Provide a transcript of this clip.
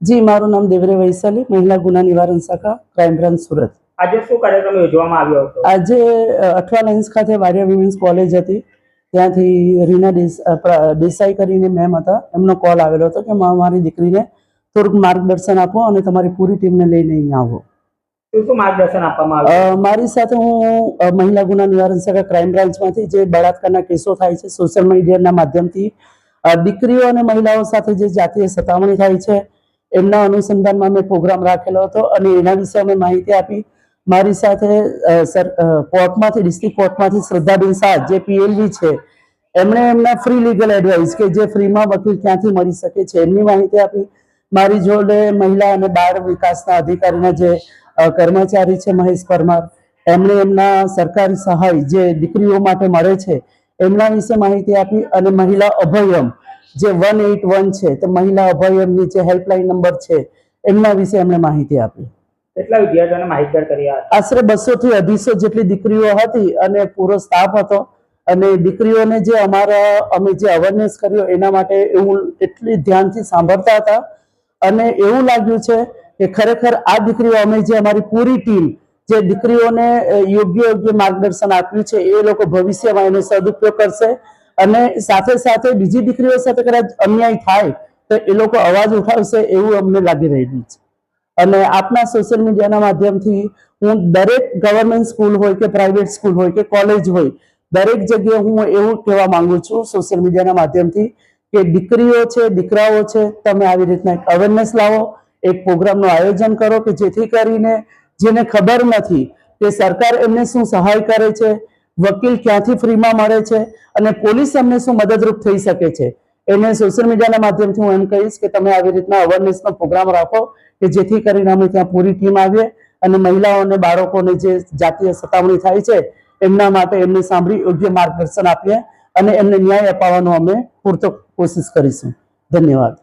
જી, મારું નામ દેવરે વૈશાલી, મહિલા ગુના નિવારણ શાખા, ક્રાઇમ બ્રાન્ચ, સુરત। આજે શું કાર્યક્રમ યોજવામાં આવ્યો હતો? આજે અઠવા લાઇન્સ ખાતે વારિયા વિમેન્સ કોલેજ હતી, ત્યાંથી રીના દેસાઈ કરીને મેમ હતા, એમનો કોલ આવેલો હતો કે મારી દીકરીને થોડુંક માર્ગદર્શન આપો અને તમારી પૂરી ટીમને લઈને અહીં આવો। શું માર્ગદર્શન આપવામાં આવ્યું? મારી સાથે હું મહિલા ગુના નિવારણ શાખા ક્રાઇમ બ્રાન્ચમાંથી જે બળાત્કારના કેસો થાય છે સોશિયલ મીડિયાના માધ્યમથી દીકરીઓ અને મહિલાઓ સાથે જે જાતીય સતામણી થાય છે એમના અનુસંધાનમાં મેં પ્રોગ્રામ રાખેલો હતો અને એના વિશે અમે માહિતી આપી। મારી સાથે કોર્ટમાંથી ડિસ્ટ્રિક્ટ કોર્ટમાંથી શ્રદ્ધાબેન શાહ જે પીએલવી છે એમણે એમના ફ્રી લીગલ એડવાઇસ કે જે ફ્રીમાં વકીલ ક્યાંથી મળી શકે છે એમની માહિતી આપી। મારી જોડે મહિલા અને બાળ વિકાસના અધિકારીના જે કર્મચારી છે મહેશ પરમાર, એમણે એમના સરકારી સહાય જે દીકરીઓ માટે મળે છે એમના વિશે માહિતી આપી અને મહિલા અભયમ જે 181 છે તો મહિલા અભયમની જે હેલ્પલાઇન નંબર છે એમના વિશે એમણે માહિતી આપી। કેટલા વિદ્યાર્થીઓને માહિતગાર કર્યા? આશરે 200 થી 250 જેટલી દીકરીઓ હતી અને પૂરો સ્ટાફ હતો અને દીકરીઓને જે અમે જે અવેરનેસ કર્યો એના માટે એવું એટલી ધ્યાનથી સાંભળતા હતા અને એવું લાગ્યું છે કે ખરેખર આ દીકરીઓ અમે જે અમારી પૂરી ટીમ જે દીકરીઓને યોગ્ય માર્ગદર્શન આપ્યું છે એ લોકો ભવિષ્યમાં એનો સદુપયોગ કરશે અને સાથે સાથે બીજી દીકરીઓ સાથે કદાચ અન્યાય થાય તો એ લોકો અવાજ ઉઠાવશે એવું અમને લાગી રહ્યું છે। અને આપના સોશિયલ મીડિયાના માધ્યમથી હું દરેક ગવર્મેન્ટ સ્કૂલ હોય કે પ્રાઇવેટ સ્કૂલ હોય કે કોલેજ હોય દરેક જગ્યાએ હું એવું કહેવા માંગુ છું સોશિયલ મીડિયાના માધ્યમથી કે દીકરીઓ છે દીકરાઓ છે તમે આવી રીતના એક અવેરનેસ લાવો, એક પ્રોગ્રામનું આયોજન કરો કે જેથી કરીને જેને ખબર નથી કે સરકાર એમને શું સહાય કરે છે, વકીલ ક્યાંથી ફ્રીમાં મળે છે અને પોલીસ એમને શું મદદરૂપ થઈ શકે છે એને સોશિયલ મીડિયાના માધ્યમથી હું એમ કહીશ કે તમે આવી રીતના અવેરનેસનો પ્રોગ્રામ રાખો કે જેથી કરીને અમે ત્યાં પૂરી ટીમ આવીએ અને મહિલાઓ અને બાળકોને જે જાતીય સતામણી થાય છે એમના માટે એમને સાંભળી યોગ્ય માર્ગદર્શન આપીએ અને એમને ન્યાય અપાવવાનો અમે પૂરતો કોશિશ કરીશું। ધન્યવાદ।